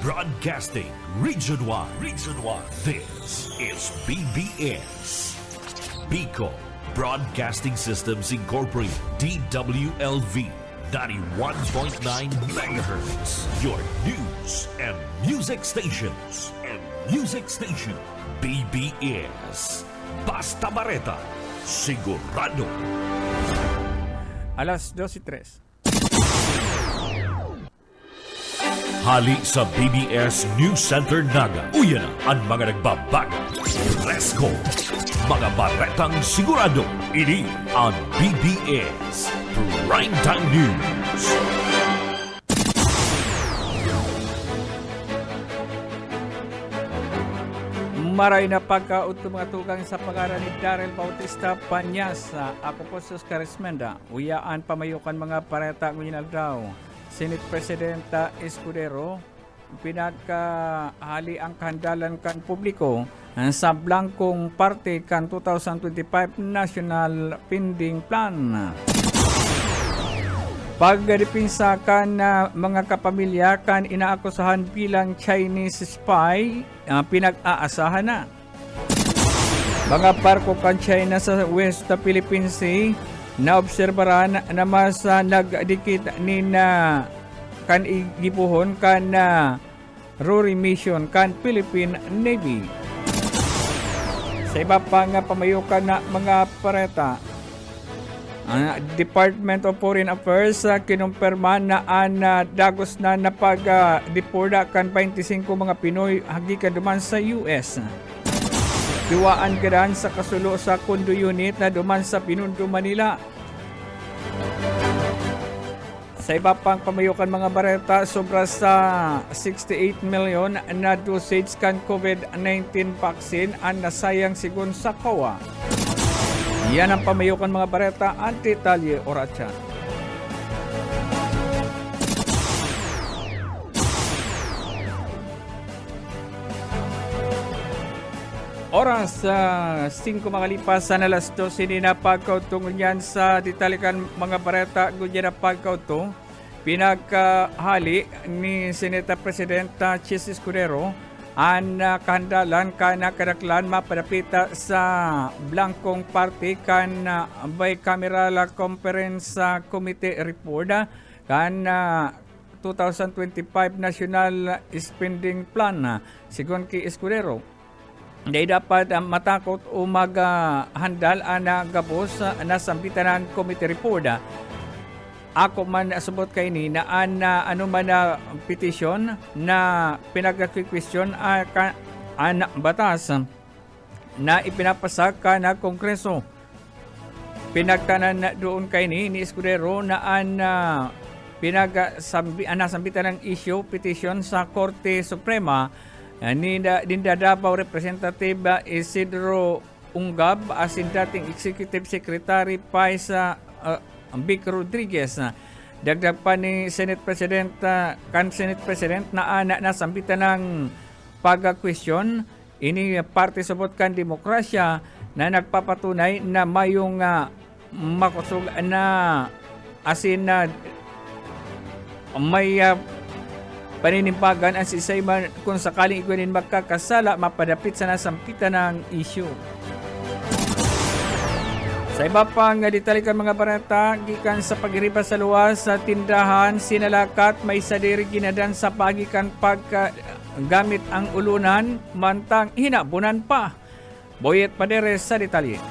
Broadcasting Region 1. Region 1. This is BBS. Bicol Broadcasting Systems Incorporated. DWLV 91.9 megahertz. Your news and music stations. BBS. Basta Bareta. Sigurado. Alas 12:03. Hali sa BBS News Center Naga. Uyan na ang mga nagbabaga. Let's go! Mga baretang sigurado. Ini ang BBS Primetime News. Maray na pagkautong mga tugang sa pangalan ni Darrell Bautista Panyasa. Ako po si Oscar Esmenda. Uyaan pamayukan mga pareta ngunyan daw. Senate Presidenta Escudero, pinagkahali ang kandalan kan publiko sa Blankong Parte kan 2025 National Pending Plan. Pagdipinsa kan mga kapamilya kan inaakusahan bilang Chinese spy, pinag-aasahan na. Mga barko kan China sa West Philippine Sea naobserbaran na mas nagdikit ni na kan igipuhon kan Rory mission kan Philippine Navy. Sa iba pang pamayukan na mga pareta, Department of Foreign Affairs kinumpirma na dagos na napag-deporta kan 25 mga Pinoy hagikan duman sa US. Diwaan gadan sa kasulo sa Kondo Unit na duman sa Pinundo, Manila. Sa iba pang pamayukan mga bareta, sobra sa 68 million na dosage kan COVID-19 vaccine ang nasayang sigon sa COA. Yan ang pamayukan mga bareta, Antitalye Oracha. Oras 5 makalipas na alas 12 ni napagkautong yan sa ditalikan mga bareta gudya na pagkautong pinagkahali ni Senate Presidenta Chis Escudero ang kahandalan kana kadaklan mapadapita sa Blankong Parte kan bicameral conference committee report kan 2025 National Spending Plan. Sigon kay Escudero, hindi dapat matakot o maghandal ang gabos na sambitan ng committee report. Ako man subot kay ni na ano man na petition na pinag-question ang batas na ipinapasa ka na Kongreso. Pinagtanan na doon kay ni Escudero na nasambitan ng issue petition sa Korte Suprema ni Davao Representative Isidro Ungab as in dating Executive Secretary Paisa Vic Rodriguez. Dagdag pa ni Senate President na nasambitan ng pag-question ini parte subot kan demokrasya na nagpapatunay na mayong makusog na asin na may paninimbagan ang sisayman kung sakaling iguanin magkakasala mapadapit sa nasampitan ng issue. Sa iba pang ditalikan mga barata, gikan sa pagiripa sa luwas sa tindahan, sinalakat may sadiri ginadan sa pagikan paggamit ang ulunan, mantang hinabunan pa. Boyet Paderes sa detalye.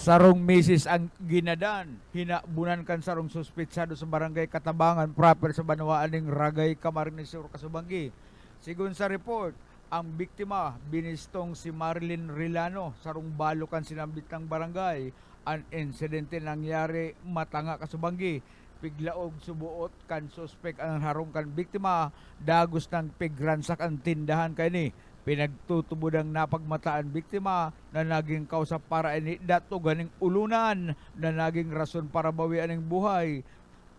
Sarong misis ang ginadan, hinabunan kan sarong suspetsado sa barangay Katabangan, proper sa Banwaan ng Ragay, Camarines Sur, Kasubanggi. Sigun sa report, ang biktima binistong si Marilyn Rilano sarong balo kan sinambit ng barangay. Ang insidente nangyari Matanga, Kasubanggi. Piglaog subuot kan suspek ang harong kan biktima, dagos ng pigransak ang tindahan kay ni. Pinagtutubod ang napagmataan biktima na naging kausa para ini dato ganing ulunan na naging rason para bawian ng buhay.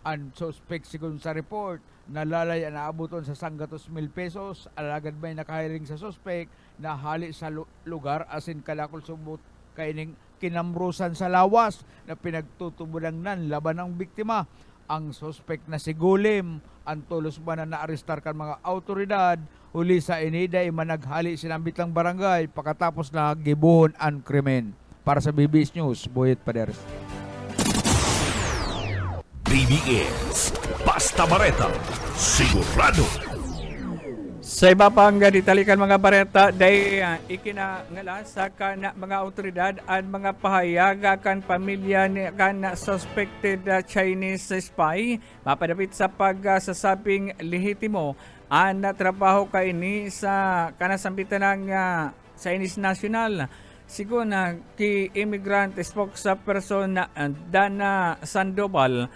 Ang suspect sigon sa report, nalalay ang naabuton sa 100,000 pesos. Alagad may nakahiring sa suspect na hali sa lugar asin kalakol subot kaining kinamrusan sa lawas na pinagtutubulang nan laban ng biktima. ang suspect na si Gulim. Ang tulos ba na naarestar kan mga autoridad uli sa inida managhali sinambitang barangay pagkatapos na gibuhon ang krimen. Para sa BBS News, Boyet Paderes. BBS Basta Bareta, sigurado. Sa iba pang ditalikan mga bareta, day ikinangala sa kana mga autoridad at mga pahayag kan pamilya ni kan suspected Chinese spy mapadapit sa pagsasabing lehitimo ang trabaho kaini sa kanasambitan ng Chinese National. Sigun ki immigrant spokesperson Dana Sandoval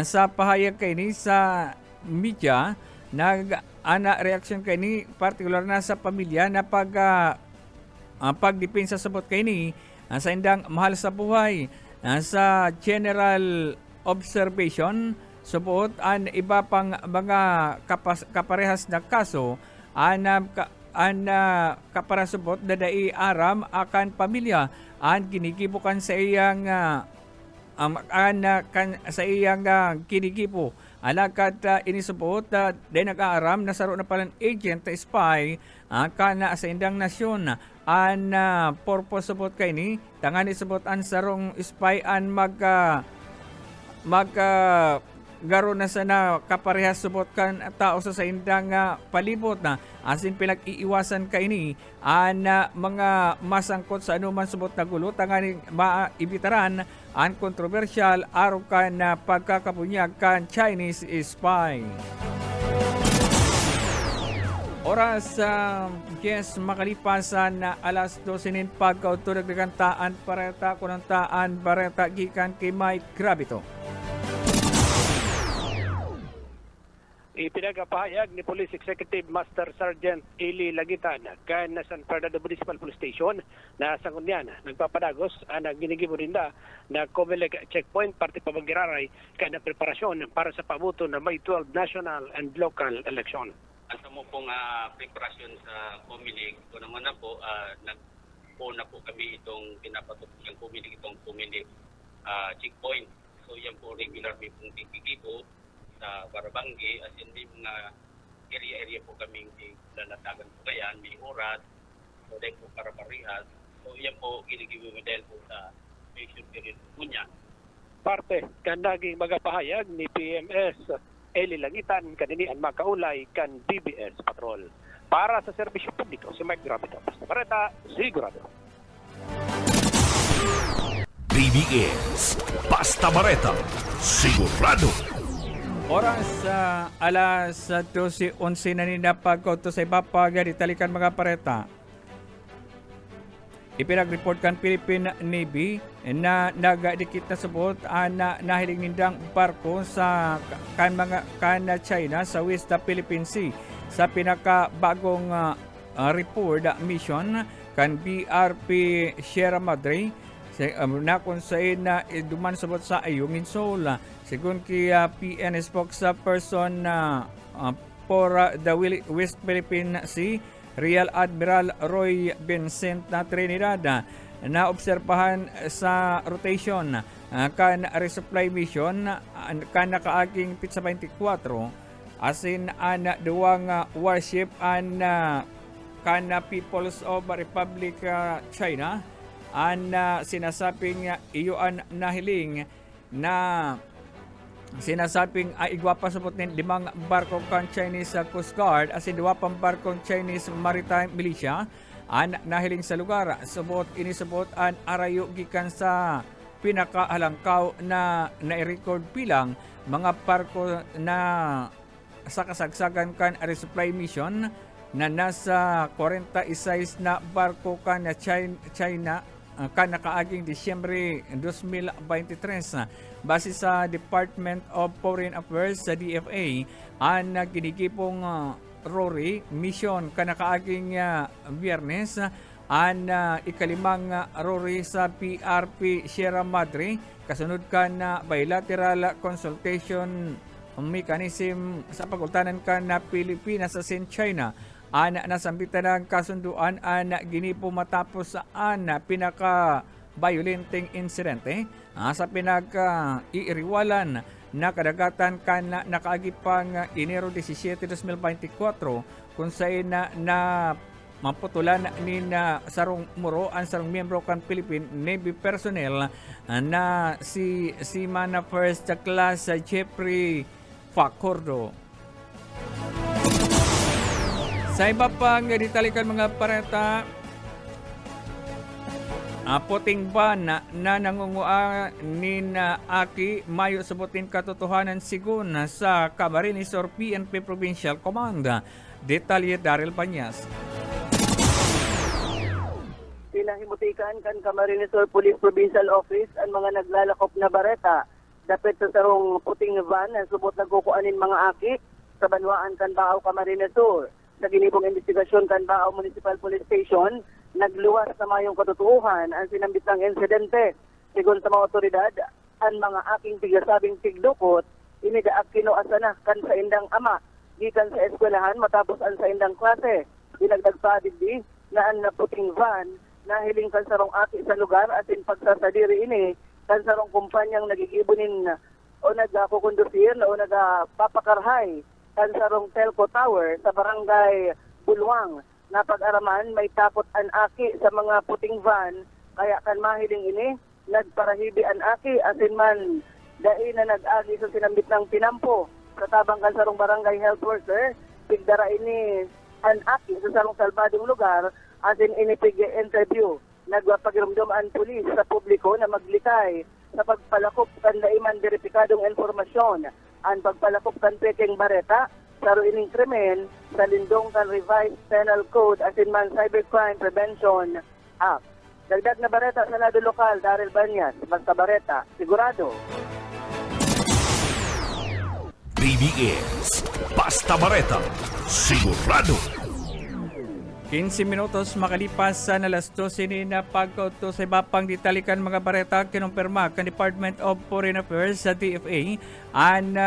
sa pahayag kaini sa media ana reaksyon kay ni partikular na sa pamilya na pagdepensa sabot kay ni sa indang mahal sa buhay sa general observation subot an iba pang mga kaparehas na kaso kaparasubot dadai aram akan pamilya an ginigibukan sa iyang sa iyang kinigibo. Alagkat inisubot dahil nag-aaram na saro na palang agent spy kana sa indang nasyon an purpose subot kay ni tangan isubot an sarong spy an garo na sana kaparehas subot kan tao sa indang palibot na asin pinag-iiwasan kay ni an mga masangkot sa anuman subot na gulo tangan maibitaran ang kontrobersyal araw kan na pagkakabunyag kan Chinese spy. Oras yes, makalipasan na alas 12 pagkauturag ng kantaan pareta kunantaan bareta gikan kay Mike Gravito. Ipinagpahayag ni Police Executive Master Sergeant Eli Lagitan kan San Fernando Municipal Police Station na sa kunyan nagpapadagos ang ginigibo rinda na Comelec checkpoint parte pamagiraray kan na preparasyon para sa pabuto na May 12 national and local election. Asa mo pong preparasyon sa Comelec, una po nagpo na po kami itong pinapatupos yung Comelec, itong Comelec checkpoint. So yan po regular may pong tigigibo sa Barabangge, as in may mga area po kaming lalatagan po kayan, may oras, so din po para parihas. So yan po ginigibo dahil po sa mission period po niya. Parte kan naging magapahayag ni PMS Eli Langitan kaninian makaulay kan BBS Patrol. Para sa serbisyo publiko, si Mike Gravito. Basta Bareta, sigurado. BBS Basta Bareta, sigurado. Oras alas 12:11 na nina pagkauto sa iba ditalikan mga pareta. Ipinag-report kan Philippine Navy na nagadikit na subot na nahiling nindang barko sa China sa West Philippine Sea sa pinakabagong report mission kan BRP Sierra Madre na kung saan duman subot sa Ayungin Seoul. Sigun ki PN spokesperson for the West Philippine Sea, Real Admiral Roy Vincent na Trinidad, na obserbahan sa rotation kan resupply mission kan nakaaging Pizza 24 asin an duwang warship an kan People's of Republic China an sinasabing iyoan nahiling na sinasabing igwapa supot nin 5 barko kan Chinese Coast Guard asin 2 pang barkong Chinese Maritime Militia an nahiling sa lugar. Subot inisubot an arayo gikan sa pinakahalangkaw na nai-record bilang mga barko na sa kasagsagan kan resupply mission na nasa 46 na barko kan China kan nakaaging Disyembre 2023 base sa Department of Foreign Affairs sa DFA ang ginigipong Rory mission kan nakaaging Biyernes ang ikalimang Rory sa PRP Sierra Madre kasunod kan bilateral consultation mechanism sa pagultanan kan na Pilipinas sa China an nasambitan ng kasunduan an ginipo matapos saan pinaka-violenting insidente sa pinag-iiriwalan na kadagatan kan nakaagipang Enero 17, 2024 kung saan na maputulan ni na sarong muro ang sarong miyembro kan Philippine Navy personnel na si Seaman First Class Jeffrey Facordo. Sa iba pang ditalikan mga pareta, puting van na nangungua ni na Aki Mayo sabutin katotohanan sigun sa Camarines or PNP Provincial Command. Detalye Daryl Banyas. Pinahimutikan kan Camarines Sur Police Provincial Office ang mga naglalakop na bareta dapit sa sarong puting van na subot nagkukuanin mga aki sa banwaan kan Baaw Camarines Sur. Sa ginibong investigasyon kan Baaw Municipal Police Station, nagluwas sa mayong katotohanan ang sinambitang insidente. Sigon sa mga otoridad, ang mga aking tigasabing tigdukot, inidaak kinuasana kan sa indang ama, gikan sa eskwelahan matapos ang sa indang klase. Dinagdag pa digdi na ang naputing van na hiling kan sarong aki sa lugar at in pagsasadiri ini, kan sarong kumpanyang nagigibunin o nagkukondusir o nagpapakarhay kan sarong telco tower sa barangay Bulwang. Napag-araman may takot an aki sa mga puting van kaya kan mahiling ini nagparahibi an aki asin man dai na nag-agi sa sinambit ng pinampo sa tabang kan sarong barangay health worker pigdara ini an aki sa sarong salbadong lugar asin ini pig-interview nagpagirumdum ang pulis sa publiko na maglikay sa pagpalakop kan daiman veripikadong informasyon ang pagpalakop kan peking bareta saro ining krimen sa lindong kan revised penal code asin man cybercrime prevention act. Dagdag na bareta sa lado lokal, Daryl Banyas, basta bareta, sigurado. BBS Basta Bareta, sigurado. 15 minutos makalipas sa alas 12 ni na pagkauto sa iba pang ditalikan mga bareta kinumpirma kan Department of Foreign Affairs sa DFA ang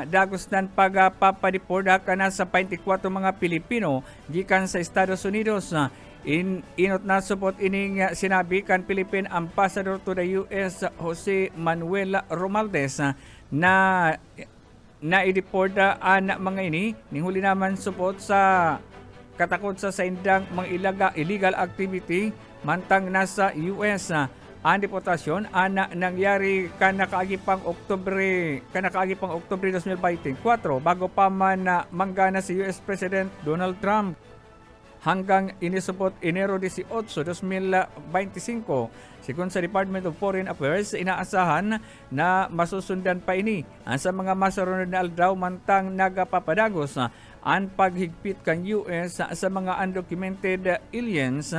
dagusnan pagpapadeport kana sa 24 mga Pilipino gikan sa Estados Unidos. Inot na support ining sinabi kan Philippine Ambassador to the US Jose Manuel Romualdez na i-deport ang mga ini nihuli naman support sa katakot sa indang mga illegal activity mantang nasa US. Ang deportasyon ana nangyari kanakaagipang Oktubre 2024 bago pa man manggana si US President Donald Trump hanggang inisupot Enero 18, 2025. Sigon sa Department of Foreign Affairs, inaasahan na masusundan pa ini sa mga masunod na aldaw mantang nagapapadagos ang paghigpit kan US sa mga undocumented aliens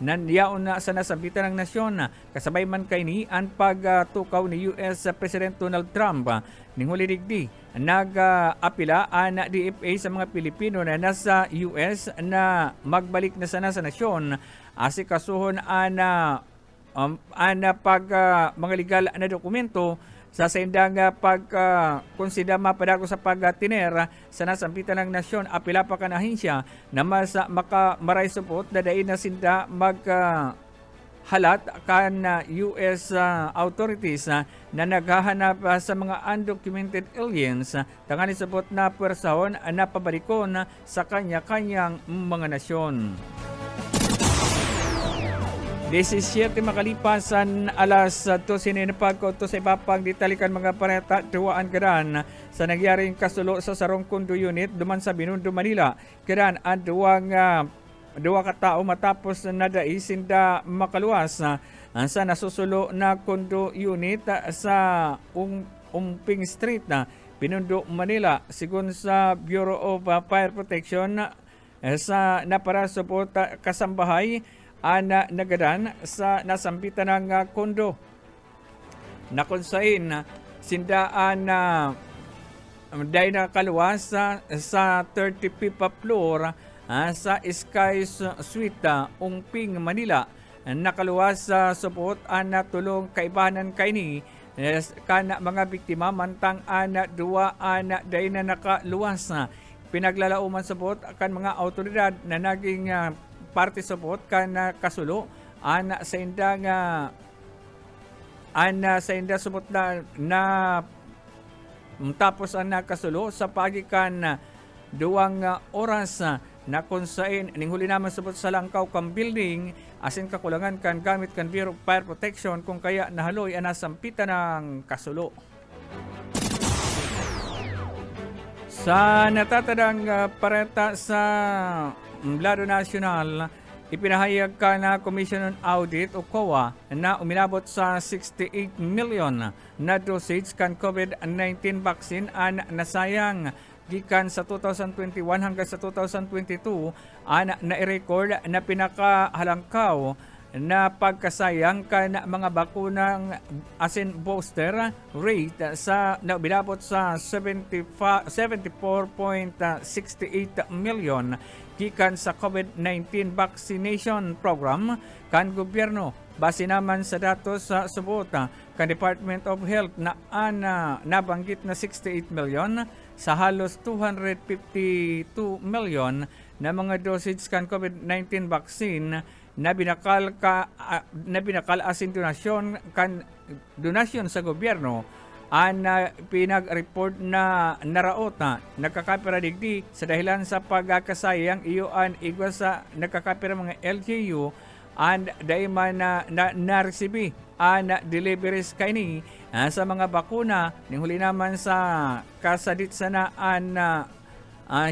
na niyaon na sa nasambitan ng nasyon. Kasabay man kay ni ang pagtukaw ni US President Donald Trump ning huli digdi nag-apila ang DFA sa mga Pilipino na nasa US na magbalik na sana sa nasyon asikasuhon ana mga legal na dokumento sa indang pagkonsida mapadago sa pagtiner sa nasampitan ng nasyon. Apila pa kan ahinsya na maray support na dain na sinda halat kan US authorities na naghahanap sa mga undocumented aliens tangani support na puwersahon na pabarikon sa kanya-kanyang mga nasyon. 17 makalipasan alas 12 na pagkauto sa iba pang ditalikan mga pareta duwaan kadan sa nangyaring kasulo sa sarong condo unit duman sa Binondo, Manila. Kadan ang duwa ka tao matapos na sinda makaluwas sa nasusulo na condo unit sa Umping Street na Binondo, Manila. Sigon sa Bureau of Fire Protection sa naparasupot kasambahay ana nagadan sa nasambitan ng kondo na kunsain sindaan dahil nakaluwas sa 35th floor sa Sky Suite Umping, Manila. Nakaluwas sa support ana tulong kaibahanan kaini kana mga biktima mantang ana duwa ana dahil na nakaluwas. Pinaglalauman support kan mga autoridad na naging parte support kan kasulo ana sa indang support na tapos ang nakasulo sa pagikan duwang oras na kung saan ning huli naman subot sa langkaw kang building asin kakulangan kan gamit kan Bureau of Fire Protection kung kaya nahaloy ang nasampitan ng kasulo. Sa natatadang pareta sa Lado Nacional, ipinahayag ka na Commission on Audit o COA na umilabot sa 68 million na dosage kan COVID-19 vaccine ang nasayang gikan sa 2021 hanggang sa 2022 ang na-record na pinakahalangkaw na pagkasayang kan mga bakunang asin booster rate sa nabilabot sa 74.68 million gikan sa COVID-19 vaccination program kan gobyerno base naman sa datos sa subota kan Department of Health na nabanggit na 68 million sa halos 252 million na mga dosage kan COVID-19 vaccine na binakal asin donasyon sa gobyerno ang pinag-report na naraota nagkakapira digdi sa dahilan sa pagkasayang iyo an igwa sa nagkakapira mga LGU and daiman na naresibi ang deliveries kaini sa mga bakuna ning huli naman sa kasadit sana an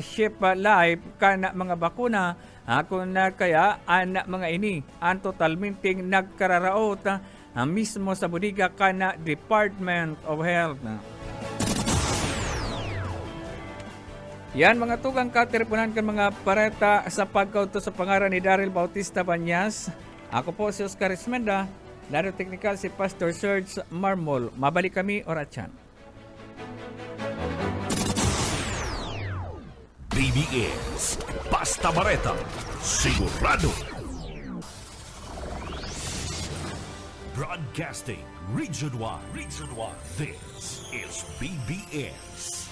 ship life kan mga bakuna kung na kaya ang mga ini ang totalmenting nagkararaot mismo sa budiga kana Department of Health. Yan mga tugang katerpunan kan mga pareta sa pagkauto sa pangaran ni Daryl Bautista Banyas. Ako po si Oscar Ismenda, laro technical si Pastor Serge Marmol. Mabalik kami oratsan. BBS Basta Bareta Sigurado Broadcasting Region 1 This is BBS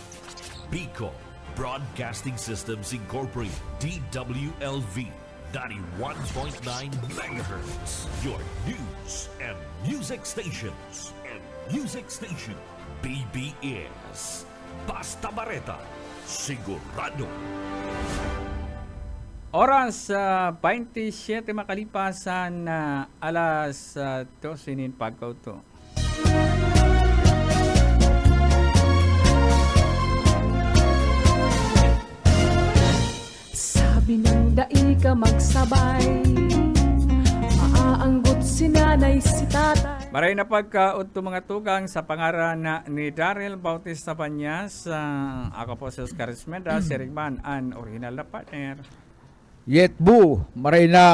Bicol Broadcasting Systems Incorporated DWLV 91.9 MHz Your news and music stations BBS Basta Bareta Sigurado. Oras 27 makalipasan alas 12 nin pagkauto. Sabi ng daig ka magsabay, maaanggot si nanay si tatay. Maray na pagkaudto mga tugang sa pangaran ni Daryl Bautista Banyas. Ako po si Oscar Ismenda, si Rigman, ang original na partner. Yet bu, maray na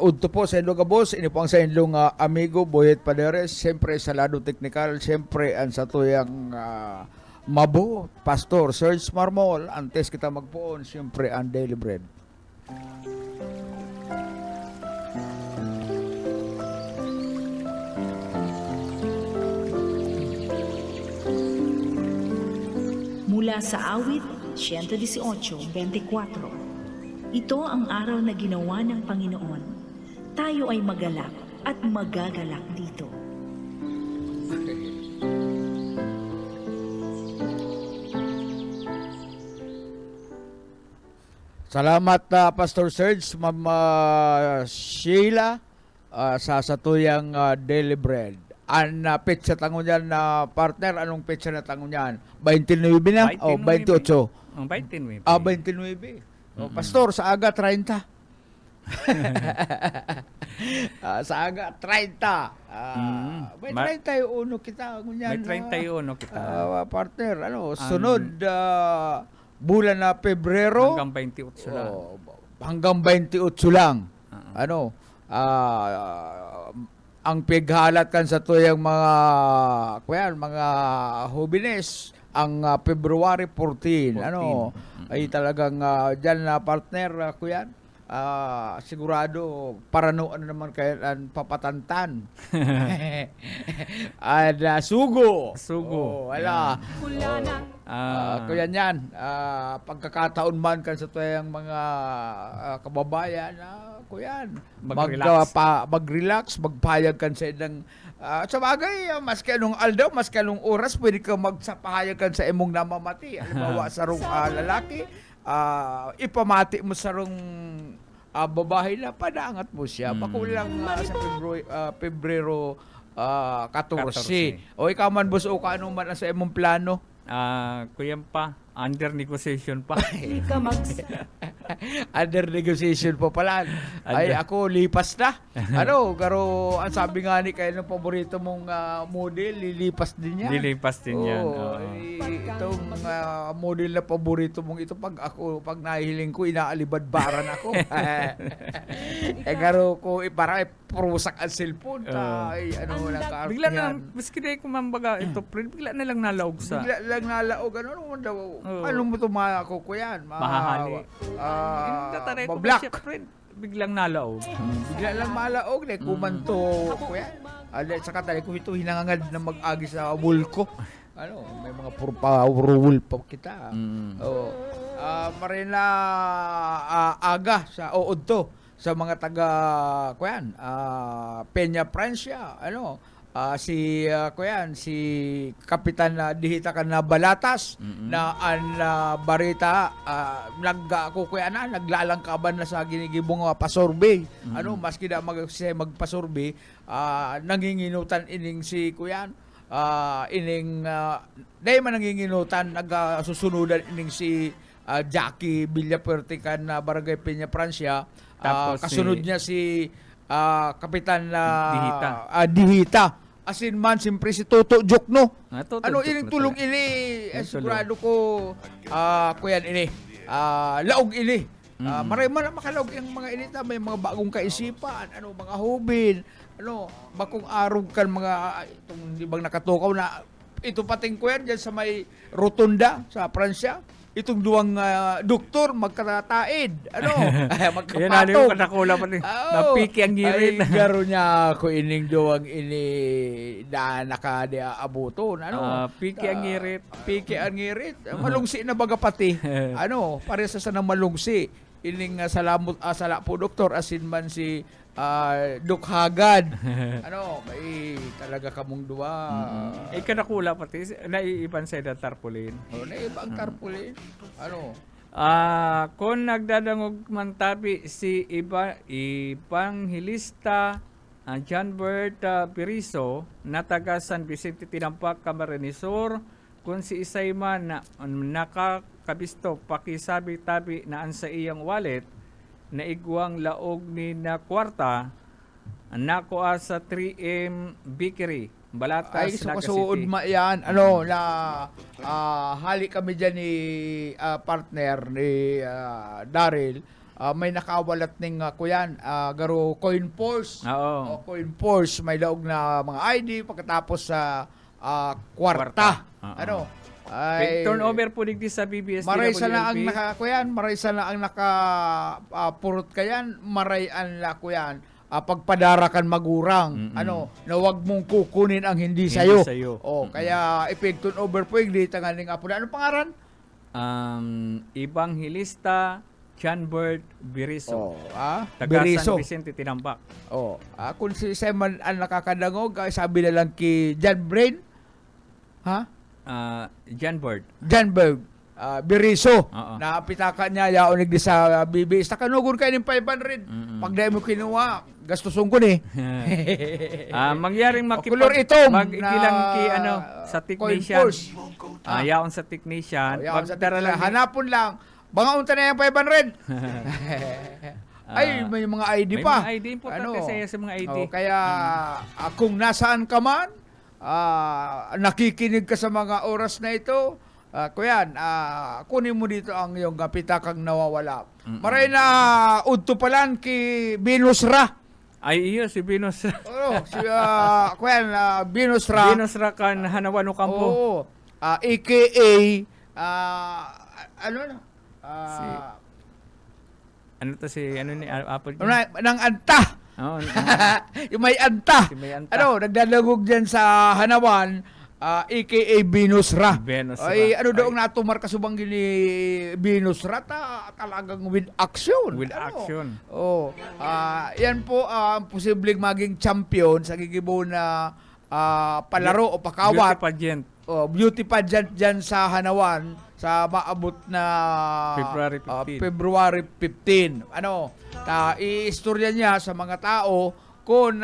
udto po sa inyo kabos, ini po ang sa inyong amigo Boyet Paderes, siyempre sa lado technical, siyempre ang sa tuyang mabo, Pastor Serge Marmol, antes kita magpuon, siyempre ang Daily Bread. Mula sa awit 118:24. Ito ang araw na ginawa ng Panginoon. Tayo ay magalak at magagalak dito. Salamat Pastor Serge, Ma'am Sheila sa satuyang Daily Bread. Ang petsa tango niyan na partner, anong petsa na tango niyan? 29 na? O 28? 29. 29. Pastor, sa aga 30. Sa aga 30. May 31 kita. May 31 kita. Partner, sunod bulan na Pebrero. Hanggang 28 lang. Hanggang 28 lang. Ang pighalat kan sa tuyang mga hubines ang February 14. Ay talagang diyan na partner kuyan. Sigurado paranoan naman kayo ang papatantan. Sugo. Wala. Kuyan yan. Pagkakataon man kan sa tuyang mga kababayan, kuyan. Mag-relax. Mag-relax, magpayag kan sa ilang Sa bagay, maski anong aldaw, maski anong oras, pwede ka magsapahayagan sa imong namamati. Halimbawa, sa rong lalaki, ipamati mo sa rong babae na panaangat mo siya. Makulang sa Pebrero 14. O ikaw man, boss, o kaano man ang sa imong plano? Kuya pa, under negotiation pa. Di ka Under negotiation po pala. Ay, ako lipas na. Garo, ang sabi nga ni kayo ng paborito mong model, lilipas din yan. Nilipas din yan. Oo, Oo. itong model na paborito mong ito, pag nahihiling ko, inaalibadbaran ako. Garo ko, parang prusak ang cellphone. Bigla na, maski na kumambaga ito, friend, bigla na lang nalaog sa... Bigla lang nalaog, ano mo ito ko yan? Mahahali. Tataray ko ba Mablak. siya, friend? Biglang nalaog. Bigla lang malaog, kumanto ko yan. Saka tayo ko ito hinangangad na mag-agi sa bulko. May mga purpawul pa kita. Marina aga sa Oodto sa mga taga Peña Francia. Si Kapitan Dihita ka na Balatas na an barita naglalangkaban na sa ginigibong pasurvey. Maski na magpasurvey, nanginginutan ining si kuyan. Dahil man nanginginutan, nagsusunudan ining si Jackie Villapuerte kan na Barangay Peña Francia. Tapos Kasunod niya si Kapitan Dihita. Asin man, siyempre si Toto Jokno. Toto Ining Jokno tulong talaga. ini? Yung Sigurado ko, kuyan ini. Laog ini. Maray man makalaog yung mga inita, may mga bagong kaisipan, mga hubin, bakong arog kan mga, itong di bang nakatukaw na, ito pating kuyan dyan sa may rotunda sa Pransya. Itong duwang doktor magkataid. Magkapatong. Yan na yung katakula pa rin. Napiki ang girit. Ay, garo niya ako ining duwang ini na nakadiabuton. Piki ang girit. Piki ang ngirit. Malungsi na baga pati. Pare sa sanang malungsi. Ining sala po doktor asin man si Duk Hagad. May talaga kamong duwa. Kanakula pati. Naiipan sa tarpaulin. Naiba ang tarpaulin. Kung nagdadangog man tabi si Evangelista John Bert Piriso na taga San Vicente Tinampak, Camarines Sur, kung si isay man na nakakabisto pakisabi tabi na an sa iyang wallet na igwang laog ni na kwarta nakuha sa 3M Bakery, Balatas, Naga kasuod City. yan. Hali kami dyan ni partner ni Daryl. May nakawalat ning kuyan, garo coin purse. Oo. Coin purse, may laog na mga ID pagkatapos sa kwarta. Ay, Turnover po digdi sa BBS. maray sana ang maray sana ang purot kayan, maray ang kuyan. Pagpadarakan magurang, na wag mong kukunin ang hindi sayo. Kaya ipig turnover po yung dita nga ning apo. Ano pangaran? Evangelista John Bert Biriso. Taga Biriso. San Vicente Tinampak. Kung si Simon ang nakakadangog, sabi na lang kay John Brain, John Bert. John Berg, Biriso, Oo. na pitaka niya, yaonig di sa BBS. Takanugon kayo ng 500. Pag dahil mo kinuha, gastusong ko ni. Mangyaring Kulor itom magigilang na ki sa coin technician. purse. Yaon sa technician. Yaon sa Magtara lang hanapon lang. Banga unta na yung 500. Ay, may mga ID may pa. mga ID, importante sa mga ID. Kaya kung nasaan ka man, nakikinig ka sa mga oras na ito, kuyan, kunin mo dito ang iyong pitakang nawawala. Maray na udto palan ki Binusra. Ay, iyo, si Binus. Si kuyan, Binusra. Binus Rakan Hanawano Campo. AKA, Ano to si, Apple? Nang anta. Yung may anta. Si may anta. Nagdalagog dyan sa Hanawan, aka Binusra. Binusra. Ay, daw ang natumar kasubang gini Binusra, talagang with action. With action. Yan po ang posibleng maging champion sa gigibo na palaro o pakawat, Beauty pageant. beauty pageant dyan sa Hanawan sa maabot na February 15. February 15. Iistorya niya sa mga tao kung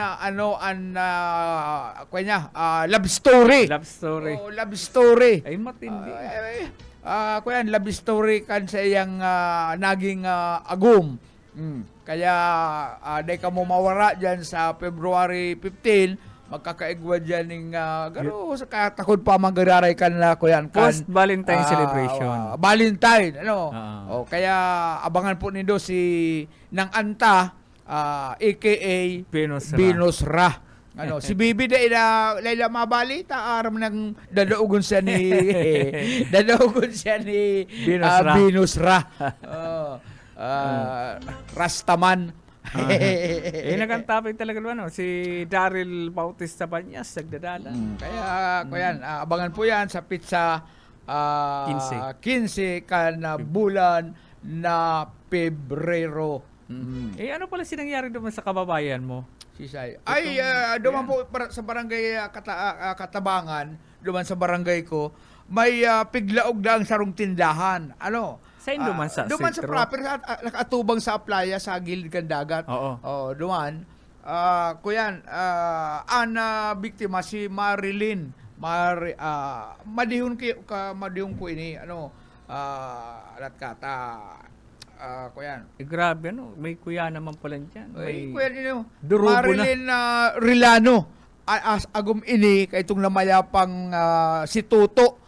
love story. Love story. Love story. Ay, matindi. Love story kan sa iyang naging agum. Kaya day ka mo mawara dyan sa February 15, magkakaigwa dyan ng garo sa katakod pa manggararay kan na kuyan kan Post-Valentine celebration. Valentine, kaya abangan po nindo si Nang Anta, aka Venus Ra. si Bibi na Layla Mabali aram ng dadaugon siya ni Venus Ra. Rastaman. Nagkantapin talaga naman, si Daryl Bautista Banyas, nagdadala. Kaya abangan po yan sa pizza 15 kan bulan na Pebrero. Ano pala sinangyari doon sa kababayan mo? Sisay. Duman po sa barangay Katabangan, duman sa barangay ko, may piglaog na ang sarong tindahan. Saan duman sa duman sa sentro? proper nakatubang sa playa sa gilid kan dagat. Oo. Duman. Ana biktima si Marilyn. Madihon ko ini Grabe, may kuya naman pala dyan. Durubo Marilyn Rilano. Agum ini kay itong namayapang si Tuto.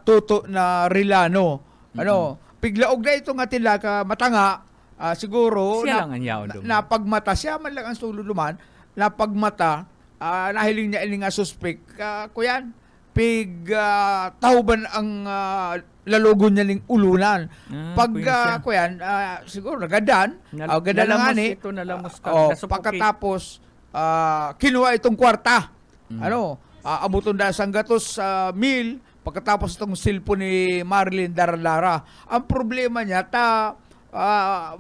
Tuto na Rilano. Piglaog na itong atila ka matanga. Siguro siya lang ang yaw doon. Napagmata siya man lang ang sululuman. Napagmata nahiling niya ining suspect. Kuyan tahuban ang lalogon niya ning ulunan. Siguro nagadan. Gadan nga ni. Pagkatapos kinuha itong kwarta. Abuton da sang gatos mil. Pagkatapos itong cellphone ni Marilyn Darlara. Ang problema niya,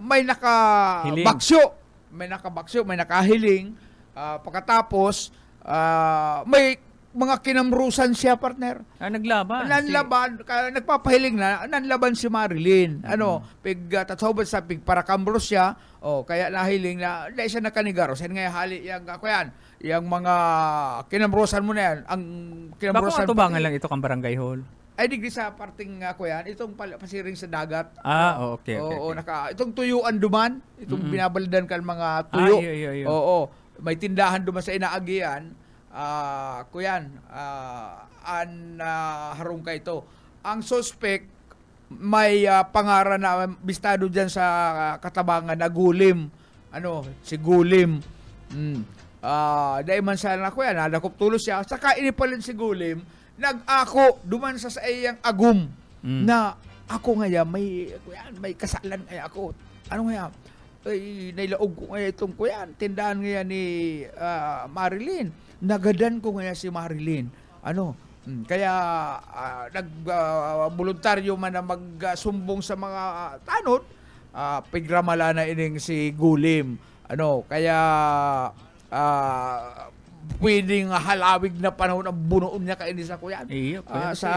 may nakabaksyo. May nakahiling. Pagkatapos, may mga kinamrusan siya, partner. Naglaban. Nagpapahiling na, nanlaban si Marilyn. Tatawban sa pigparakambros siya. Kaya nahiling na, dahil siya nakanigaro. Sa nga hali, yung mga kinamrusan mo na yan. Ang kinamrusan. Baka matubangan lang ito kang barangay hall? Ay, digri sa parting itong pasiring sa dagat. Okay. Itong tuyuan duman, itong binabalidan kan mga tuyo. Iyo. May tindahan duman sa inaagian. Harong ka ito. Ang suspect, may pangaran na bistado dyan sa Katabangan na Gulim. Si Gulim. Dahil man siya nadakop tulos siya. Saka inipalin si Gulim, nag-ako, duman sa iyang agum, na ako ngaya, may kasalan ngaya ako. Ngaya? Nailaog ko ngaya itong tindahan ngaya ni Marilyn. Nagadan ko ngaya si Marilyn. Kaya nag-voluntaryo man na magsumbong sa mga tanod, pigramala na ining si Gulim. Kaya pwedeng halawig na panahon ang bunoon niya kaini sa kuyan. Sa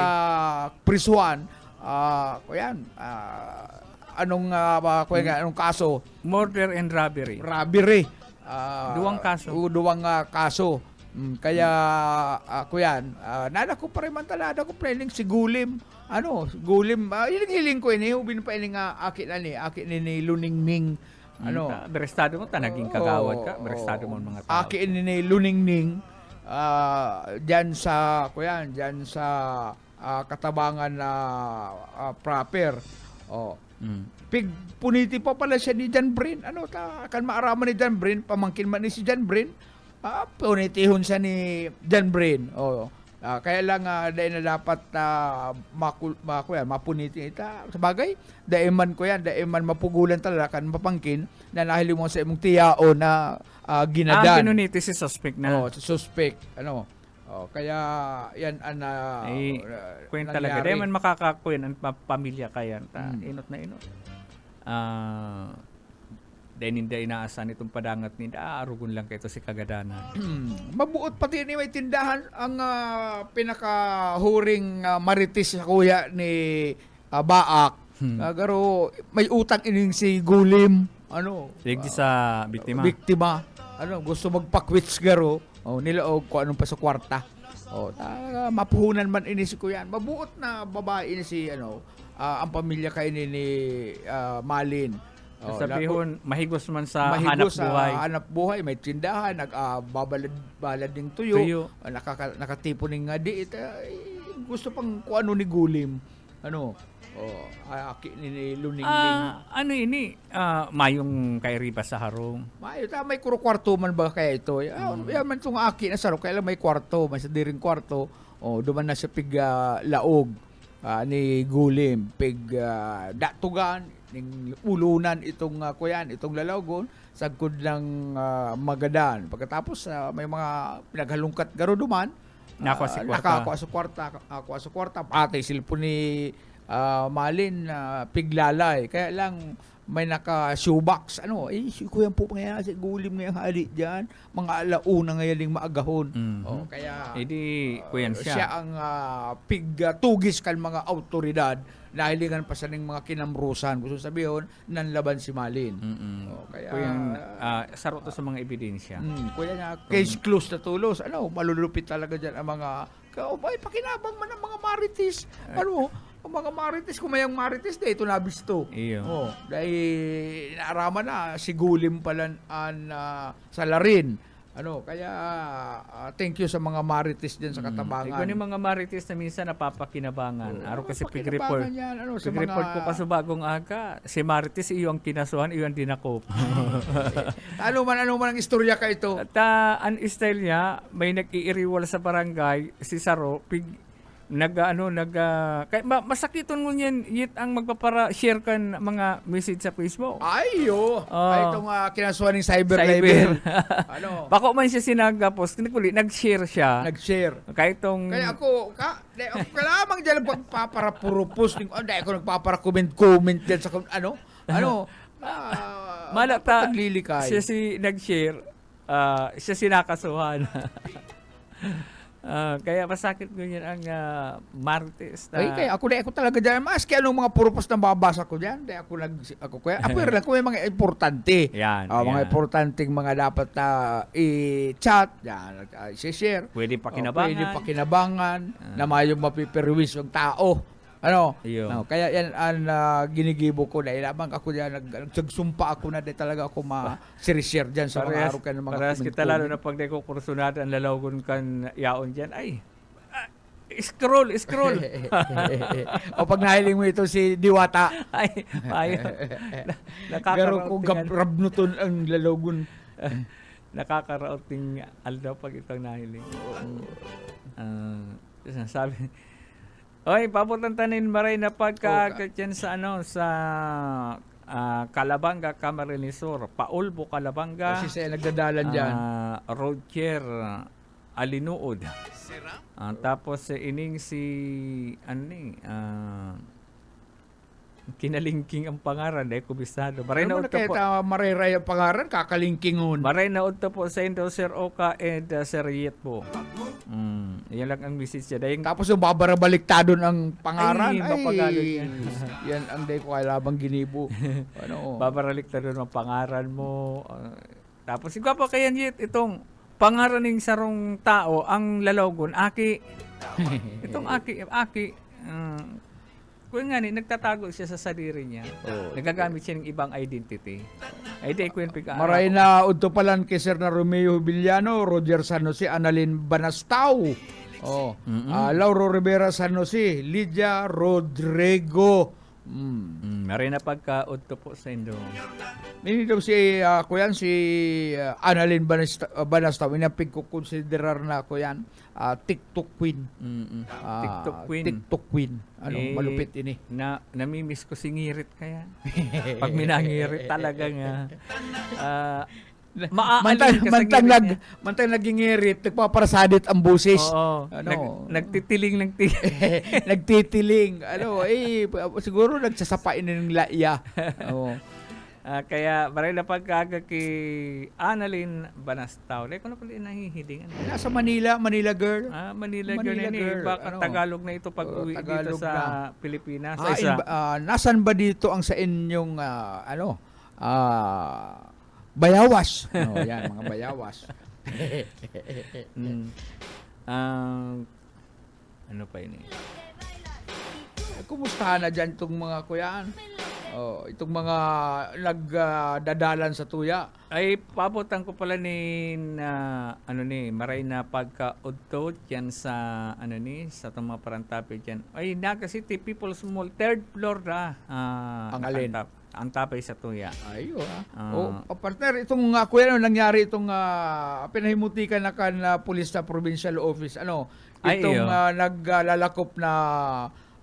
prisuan, anong kaso? Murder and robbery. Duwang kaso. Kaso. Kaya nada ko pa rin mantalada ko planning si Gulim. Gulim, hiling ko ini, ubin pa ini nga akin ni Luningning. Berestado mo, naging kagawad ka. Berestado mo mga tao. Akin ni Luningning, dyan sa Katabangan na proper. Puniti pa pala siya ni John Brin. Kan maaraman ni John Brin, pamangkin man ni si John Brin, punitihon siya ni John Brin. Kaya lang dahil na dapat mapuniti ita. Sabagay, dahil man mapugulan talaga kan mapangkin na nahiling mo sa imong tiyao na ginadan. Pinuniti si suspect na. Suspect. Kaya yan kwenta talaga. Dahil man makakakuin ang pamilya kaya. Inot na inot. dahil hindi inaasan itong padangat ni arugon lang kayo si Kagadanan. Mabuot pati ni may tindahan ang pinakahuring marites sa kuya ni Baak. Garo may utang ining si Gulim, Sigdi sa biktima. biktima. Gusto magpakwits garo. Nilaog ko anong pa sa kwarta. Mapuhunan man ini si kuya. Mabuot na babae ini si ang pamilya kay ni Malin. Sabihon, mahigos man sa Mahigos hanap buhay. sa hanap buhay, may tindahan, nagbabalad ng tuyo, nakatipo ng nga di, gusto pang kung ano ni Gulim. Aki ni Luningning. Mayong kay Riba sa harong. May kwarto man ba kaya ito? Yan man itong aki na saro, kaya lang may kwarto, may sadiring kwarto, duman na siya pig laog ni Gulim, pig datugan, ning ulunan itong itong lalagon sagkod ng Magadan. Pagkatapos may mga pinaghalungkat garo duman, nakakuha sa kwarta, pati silpo ni Malin piglalay. Kaya lang may naka-shoebox. Si kuya po ngayon, si Gulim ngayong hali dyan. Mga alauna ngayon yung maagahon. Kaya kuyan siya ang pigtugis kan mga autoridad. Nahilingan pa siya ng mga kinamrusan. Gusto sabihin, nanlaban si Malin. Kaya kuyan, saro to sa mga ebidensya. Kuya na, case closed na tulos. Malulupit talaga dyan ang mga pakinabang man ang mga marites. Ang mga marites, kung mayang marites, ito nabisto. Iyo. Dahil naaraman na, si Gulim pala sa Larin. Kaya thank you sa mga marites dyan sa Katabangan. Ikaw ni mga marites na minsan napapakinabangan. Araw kasi Pakinabangan pig-report. yan, Pig-report ko pa sa bagong aga. Si marites, iyo ang kinasuhan, iyo ang dinakop. ano man ang istorya ka ito? At ang style niya, may nag-iiriwal sa barangay, si Saro, masakiton mo niyan yit ang magpapara-share kan mga message sa Facebook. Itong kinasuhan ng cyber libel. Bako man siya sinagapos, nag-share siya. Kaya ako kalamang dyan nagpapara-purupos. Hindi ako nagpapara-comment dyan sa malata, naglilikay. siya si nag-share, siya sinakasuhan. Kaya masakit ko yan ang marites. Kaya ako talaga dyan, maski anong mga purpose na babasa ko dyan, ako lang kung may mga importante. Mga importanteng mga dapat na i-chat, i-share. Pwede pakinabangan. Na mayong mapiperwis ng tao. Kaya yan ang ginigibo ko dahil lamang ako dyan, nagsumpa ako na dahil talaga ako ma-share dyan sa mga araw ka ng mga parehas kita lalo na pag ko kursunat ang lalagon kan yaon dyan, scroll. O pag nahiling mo ito si Diwata, garo ko gabrabnuton ang lalagon. Nakakaraoting aldaw pag itong nahiling. Sabi, papuntang tanin maray na pagkakatyan sa Calabanga, Camarines Sur, Paulbo, Calabanga. Kasi siya nagdadalan dyan. Roger Alinuod. Tapos ining si kinalingking ang pangaran dahil kubisado. Maray na udto po. Maray ang pangaran, kakalingkingon. Maray na udto po sa Indo, Sir Oka and Sir Yet po. Yan lang ang message niya. Tapos yung babarabaliktado ng pangaran. Yan. Yan ang day ko kalabang ginibo. Babaraliktado ng pangaran mo. Tapos ikaw pa kaya Yet, itong pangaran ng sarong tao, ang lalogon, Aki. Itong Aki. Kung nga nagtatago siya sa sarili niya. Nagagamit siya ng ibang identity. Maray na udto palan kay Sir na Romeo Villano, Roger San Jose, Annalyn Banastao. Lauro Rivera San Jose, Lydia Rodrigo. Maray na pagka-udto po sa Indo. Minito si Annalyn Banastao, inapig ko konsiderar na ko yan. TikTok Queen. TikTok Queen. Malupit ini. Namimiss ko si Ngirit kaya. Pag minangirit talaga nga. Mantang nagingirit, nagpaparasadit ang busis. Nagtitiling. Nagtitiling. Siguro nagsasapain ng laya. Kaya maray na pagkaga ki Annalyn Banastaw. Like, ano pala nahihiling? Nasa Manila, Manila girl. Manila Manila girl. girl, Baka ano? Tagalog na ito pag uwi dito Tagalog sa na. Pilipinas. Nasan ba dito ang sa inyong bayawas? Yan, mga bayawas. Mm. Ano pa yun eh? Kumusta na dyan itong mga kuyan? Itong mga nagdadalan sa tuya. Ay, pabutan ko pala ni maray na pagka-udto dyan sa, sa itong mga parantapi dyan. Ay, Naga City, People's Mall, third floor na. Ang alin? Ang tapay sa tuya. Ayo partner, itong kuya, nangyari itong pinahimutikan na kan Police na Provincial Office. Ay, Itong iyo. naglalakop na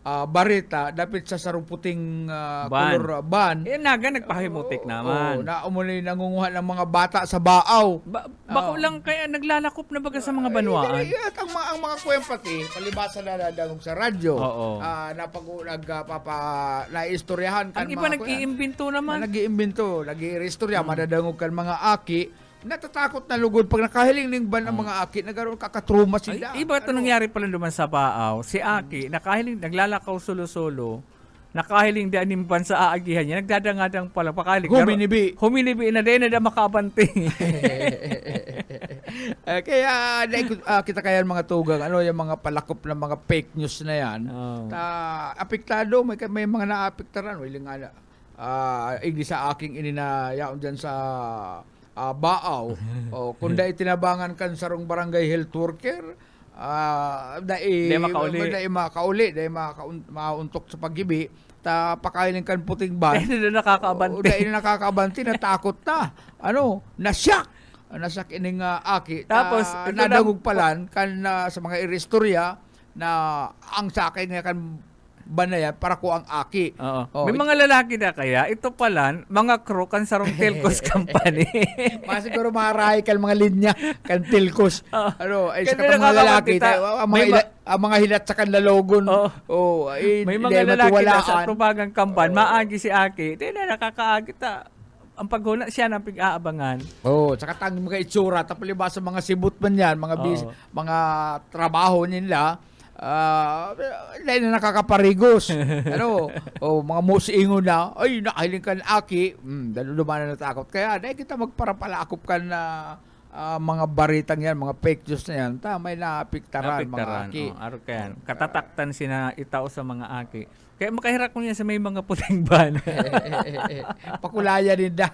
barita dapit sa saruputing color ban. Naga, nagpahimutik naman. Na umuli nangunguha ng mga bata sa baaw. Bako lang kaya naglalakop na baga sa mga banwaan. Ang mga kuya pati, palibasa na nadagong sa radyo. Oo. Naistoryahan kan Ang iba mga kuya. nag-iimbento naman. Nag-iimbento, nag-iistorya, madadangog kan mga aki. Natatakot na lugod pag nakahiling ning ban ang mga aki, nagkaroon kakatruma sila. Iba ito nangyari pala naman sa Baaw. Si Aki, nakahiling, naglalakaw solo-solo, nakahiling daan yung ban sa aagihan niya, nagdadangadang pala, pakahiling. Huminibi na din na makabanting. Kaya kita kaya mga tugang, yung mga palakop na mga fake news na yan. Apektado, may mga naapektaran. Wiling nga igi sa aking ininayaon dyan sa Baaw. Kung dahil tinabangan kan sarong barangay health worker, dahil makauli, dahil mauntok sa paggibi, pakailin kan puting ban. Dahil na nakakabanting. Dahil nakakabanting, natakot na. Nasyak ining aki. Tapos, nadagog palan kan sa mga iristorya na ang sa akin nga kan banaya para ko ang aki. May mga lalaki na kaya, ito pala, mga crew kan sarong Telcos Company. Siguro marahay kan mga linya kan Telcos. Sa mga lalaki, ang mga hilat sa kanlalogon. May mga lalaki na sa tubagang kampan, maagi si Aki, di na nakakaagi ta. Ang paghuna siya ng pig-aabangan. Tsaka tanging mga itsura, tapos sa mga sibut man yan, mga trabaho nila, dahil na nakakaparigos. Mga musiingon na, ay, nakahiling ka na aki, dahil naman na natakot. Kaya, dahil kita magparapalakop ka na mga baritang yan, mga fake news na yan, may naapiktaran, mga aki. Katataktan sina itao sa mga aki. Kaya makahirap ko niya sa may mga puting ban. Pakulayan din da.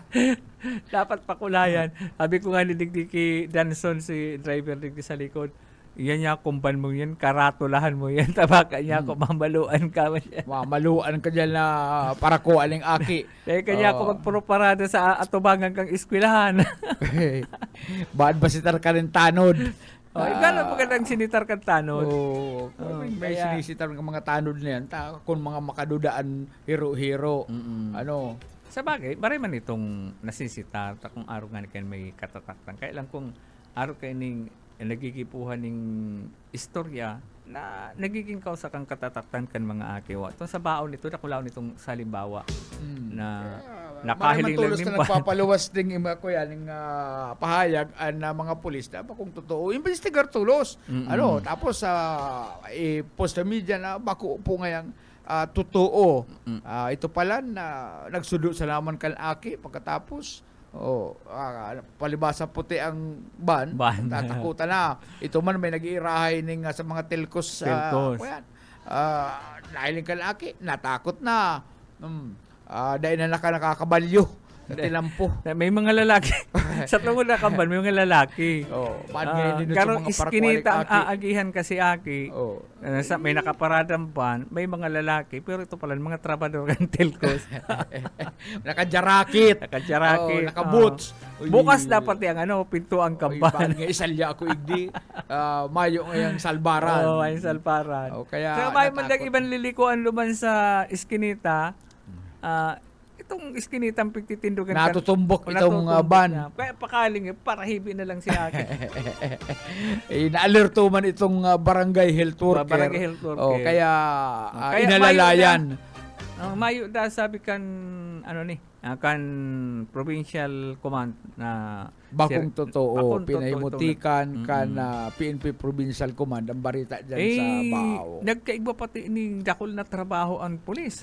Dapat pakulayan. Sabi ko nga ni Digdiki Danson, si driver digdi sa likod, yan niya, kumpan mo yan, karatulahan mo yan, tabaka niya ako, mamaluan ka mo siya. Mamaluan ka dyan na para ko aling aki. Dahil kanya ako magpuruparada sa atubangan kang iskwilahan. Baad ba sitar ka rin tanod? Gano'n magandang sinitar kang tanod. May sinisitar ng mga tanod na yan, kung mga makadudaan hero-hero. Sa bagay, maray man itong nasisitar, kung araw nga kayo may katataktan. Kaya lang kung araw kayo nagigipuhan ng istorya na nagiging kausa kang katataktan kan mga akiwa. Ito sa baon nito, nakulaw nitong salimbawa na nakahiling lang na nimpan. nagpapaluwas ding ko yan ng pahayag na mga pulis na kung totoo. Investigar tulos. Tapos post sa media na bako po ngayang totoo. Ito pala na nagsudo sa laman kan aki pagkatapos palibasa puti ang ban. Tatakutan na. Ito man may nag-iirahay sa mga telcos. Nahiling ka laki, natakot na. Dahil na nakakabalyo. Tilampo. May mga lalaki. Sa tungkol na kamban, may mga lalaki. Karong iskinita ang aagihan kasi aki. May nakaparadang ban, may mga lalaki. Pero ito pala, mga trabador ng telcos. Nakajarakit. Nakaboots. Bukas dapat yung pinto ang kamban. Isalya ako igdi. Mayo ngayong salbaran. Ngayong salbaran. Kaya may mandang ibang lilikuan luman sa iskinita. Itong iskinitang pagtitindugan natutumbok itong ban. Kaya pakaling para hibi na lang si Aki. Na-alerto man itong barangay health worker. Kaya inalalayan. Mayo da sabi kan kan provincial command na Bakong totoo, Bakong totoo pinahimutikan kan PNP Provincial Command ang barita dyan sa Bao. Nagkaigba pati ning dakol na trabaho ang pulis.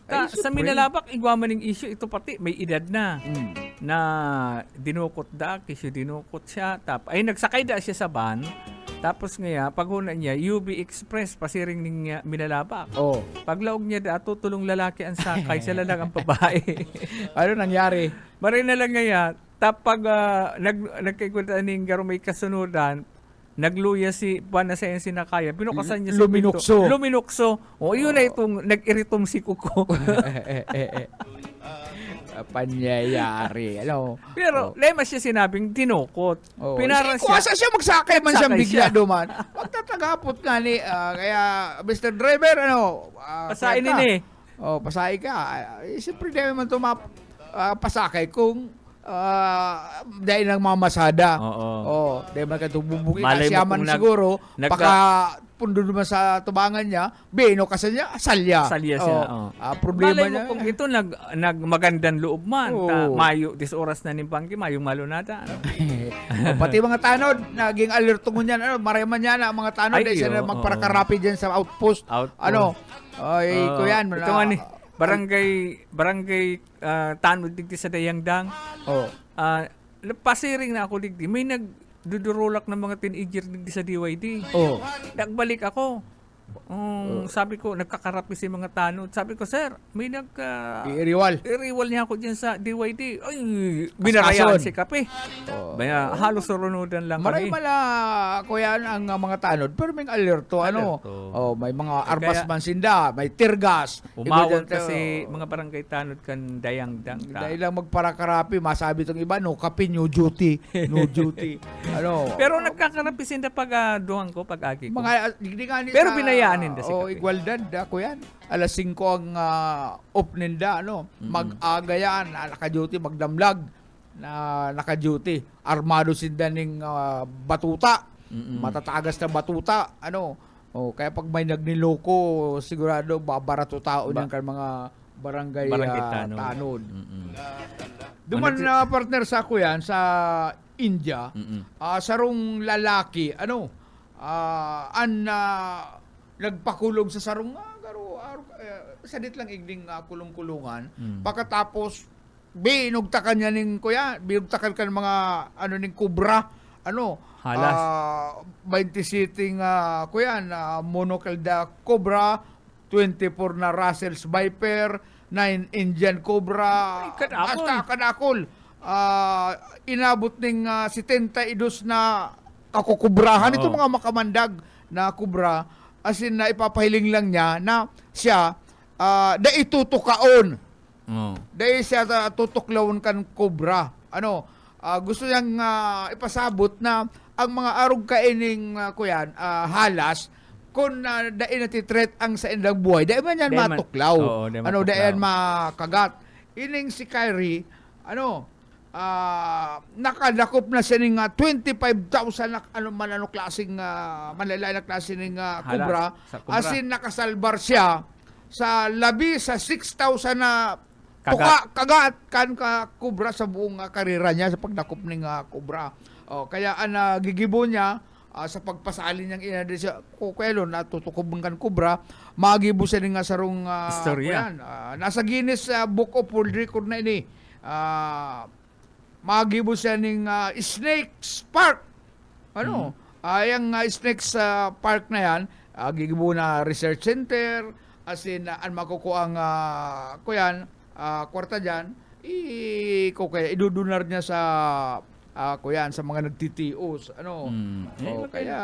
Ay, Sa siyempre. Minalabak, igwa man ning issue, ito pati, may edad na. Mm. Na dinukot kisyo dinukot siya. Ay, nagsakay da siya sa van. Tapos nga, paghuna niya, UB Express, pasiring ning Minalabak. Oh. Paglaog niya da, tutulong lalaki ang sakay, sila lang ang babae. Ano nangyari? Marin na lang nga, tapag nagkikutan ning garo may kasunudan, nagluya si Juan na sa sinakaya, binukasan niya Luminukso. Luminukso. O, yun na itong nag-iritom si Kuko. Panyayari. Ano? Pero, lema siya sinabing dinukot. Oh. Pinara Kung asa siya magsakay man siyang Magsakay bigla siya. duman. Magtatagapot nga ni, kaya Mr. Driver, Pasain kaya ka. ini. Oh, pasay ka. Siyempre di man pasakay kung dahil ng mamasada. Oo. Oh, dahil man katububugin. Malay mo Asyaman kung siguro, nagka- baka pundo naman sa tubangan niya, bino kasi niya, salya. Salya siya. Oh. Oh. Problema Malay mo niya. kung ito nagmagandang loob man. Oo. Mayo, 10 oras na ni Bangki, mayong malunada. Ano? Pati mga tanod, naging alerto mo niyan, mareman niya na mga tanod, Ay, dahil siya na oo. magparakarapi dyan sa outpost. Outpost. Ano? Ay, kuyan. Ito nga ni, barangay tanod digdi sa Dayangdang. Oh. Pasiring na ako digdi. May nagdudurulak ng mga teenager digdi sa DYD. Oh. Nagbalik ako. Sabi ko, nagkakarapi si mga tanod. Sabi ko, sir, may Iriwal. iriwal niya ako dyan sa DYD. Ay, binarayaan Asason. si Kape. Oh. Baya, halos surunudan lang Maray kami. mala, kuyan, ang mga tanod, pero may alerto, ano? Alerto. Oh, may mga armas Kaya- man sinda, may tear gas. Umawag Iba dyan, kasi mga barangay tanod kan Dayangdang. dahil lang magparakarapi, masabi itong iba, no, kape, no duty. No duty. Ano? Pero nagkakarapi sinda pag duhang ko, pag agi ko. Mga, hindi nga ni Pero sa- binayaan ninda si Oh, Kape. igualdad, ako yan. Alas 5 ang off ninda, ano? Mag-aga yan, naka-duty, magdamlag na naka-duty. Armado sinda ng batuta. Matatagas na batuta, ano? Oh, kaya pag may nagniloko, sigurado babarato tao niyan kan mga barangay, Tanod. tanod. Mm-mm. Duman Ano na partner sa ako yan, sa India, Mm-mm. sarong lalaki, ano, nagpakulong sa sarong, sadit lang igding kulong-kulungan. Pagkatapos, binugtakan niya ning kuya, binugtakan kan mga, ning kubra, Halas. 20 sitting, kuya, monocle da cobra, 24 na Russell's Viper, 9 Indian Cobra, Ay, kadakol. basta kadakol. Inabot ning 72 na kakukubrahan. Oo. Ito mga makamandag na kubra, as in na ipapahiling lang niya na siya da itutukaon. Oh. Dahil siya tutuklawon kan kubra. Gusto niyang ipasabot na ang mga arog kaining kuyan, halas, kung dahil natitreat ang sa indang buhay, dahil man yan Dahil man- matuklaw. Oo, dahil matuklaw. Dahil yan makagat. Ining si Kyrie, nakadakop na siya ng 25,000 na klaseng malalay na klase ng kubra. sa kubra. As in nakasalbar siya sa labi sa 6,000 na Kagat. kagat kan ka kubra sa buong karera niya sa pagdakop ng kubra. Kaya ang gigibo niya sa pagpasali niyang ina siya kukwelo na tutukubang kan kubra, magibo siya ng sarong Istorya. nasa Guinness Book of World Record na ini. Magibo siya ng Snake Park. Yung Snake Park na yan, gigibo na research center, as in ang makukuha ang kwarta dyan, idudunar niya sa sa mga nagtitios. Kaya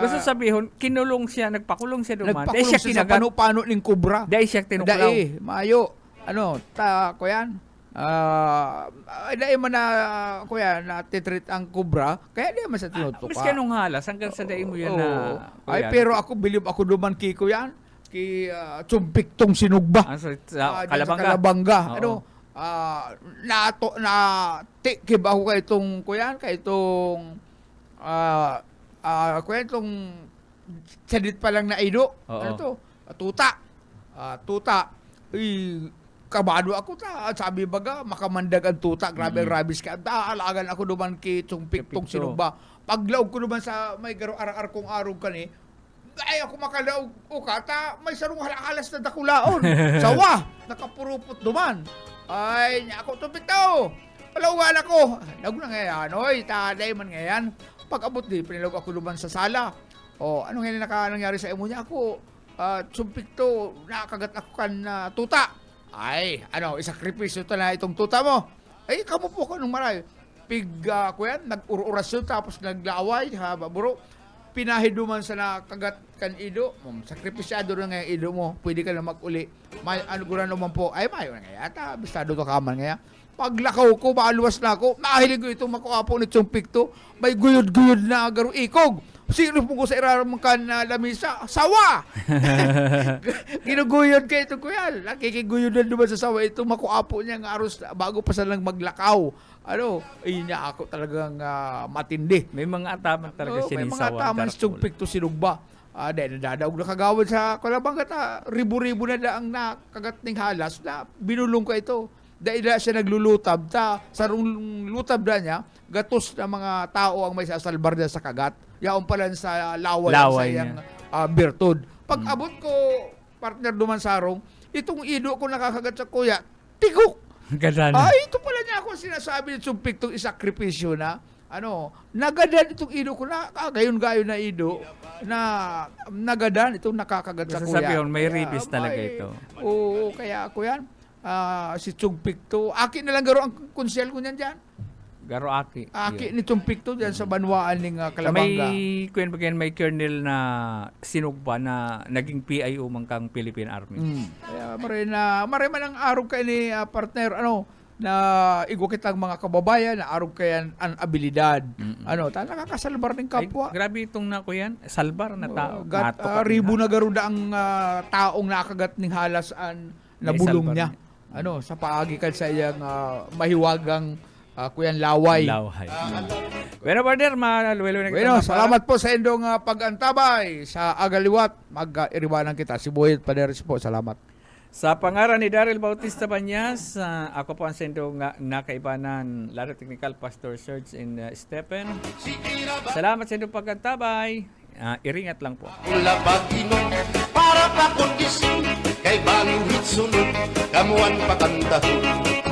Gusto sabihin, kinulong siya, nagpakulong siya duman. Dahil nagpakulong siya siya sa kinagat. pano-pano ng kubra. Dahil siya tinuklaw. Dai, mayo. Dahil man na, natitreat ang kubra, kaya di man sa tinutuka. Mas kanong halas, hanggang sa daim mo yan na... Ay, pero ako, believe ako duman kiko yan. Tsumpik tong sinugba. Sa Dyan sa Kalabanga. Kalabanga. Oo. Tikib ako kay itong, kay itong, itong sadit pa lang na ido. Oo. Tuta. Tuta. kabado ako ta. Sabi baga, makamandag ang tuta. Grabe ang rabies ka. Alagan ako duman kay Tsungpik tong sinugba. Paglaog ko duman sa may garo arar kong arog kani, ay ako makalaog o kata, may sarong halahalas na dakulaon. Sawa, nakapurupot duman. Ay, niya ako Tsungpik to. Palaugan ako. Lago na ngayon, oy, taday man ngayon. Pag-abot di, pinilog ako duman sa sala. O, ano ngayon nangyari sa imo niya? Ako, Tsungpik to, nakakagat ako kan tuta. Ay, isakripisyo to na itong tuta mo. Ay, kamo po ko nung maray. Ko yan, nag-urasyon tapos naglaway, ha, bro. Pinahiduman sa nakagat kan ido. Sakripisyado na nga yung ido mo. Pwede ka na mag-uli. May, guran naman po. Ay, mayo na nga yata. Bistado to kaman nga. Paglakaw ko, maaluwas na ako. Mahilig ko itong makukapo ni Tsungpik to. May guyod-guyod na garo ikog. Sino po ko sa iraramang kan na lamisa? Sawa! Ginuguyod kayo ito, kuya. Nakikiguyod na naman sa sawa. Ito makuapo niya ng aros bago pa sa lang maglakaw. Niya ako talagang matindi. May mga ataman talaga May sinisawa. mga taman si Tsungpik to sinugba. Dahil nadadaog na kagawad sa kalabang kata. Ribu-ribu na ang nakagat ng halas na binulong ko ito. Dahil na siya naglulutab. Sarong lutab na niya, gatos na mga tao ang may sasalbar niya sa kagat. Yaon pala sa laway sa iyang birtud. Pag abot ko, partner duman sarong, itong ido ko nakakagat sa kuya, tigok! Ganda. Ito pala niya ako sinasabi ni Tsungpik itong isakripisyo na, nagadan itong ido ko na, gayon-gayon na ido, na nagadan itong nakakagat sa kuya. Sasabihin, may rabies talaga ito. Oo, kaya ako yan. Si Tsungpik to. Aki na lang garo ang konsyel ko niyan dyan. Garo aki. Aki ni Tsungpik to dyan sa banwaan ng Kalabanga. May colonel na sinugba na naging PIO man kang Philippine Army. Kaya maray man ang arog kay ni partner, na igo kitang mga kababayan, na arog kayan ang abilidad. Nakakasalbar ng kapwa. Ay, grabe itong na ko yan. Salbar na tao. Ribu na garuda ang taong nakagat ng halas na bulong niya. Sa paagikan sa iyang mahiwagang kuyan laway. Bueno, partner, Bueno, salamat po sa indong pag-antabay sa Agaliwat. Mag-iriwanan kita. Si Boyet Paderes po. Salamat. Sa pangaran ni Daryl Bautista Banyas, ako po ang sendong nakaibanan Laro Technical Pastor Serge and Stephen. Salamat sa indong pag-antabay. Iringat lang po. Ulapag-inom para pa kondisyon kay baluhit sunod kamuan patandahon.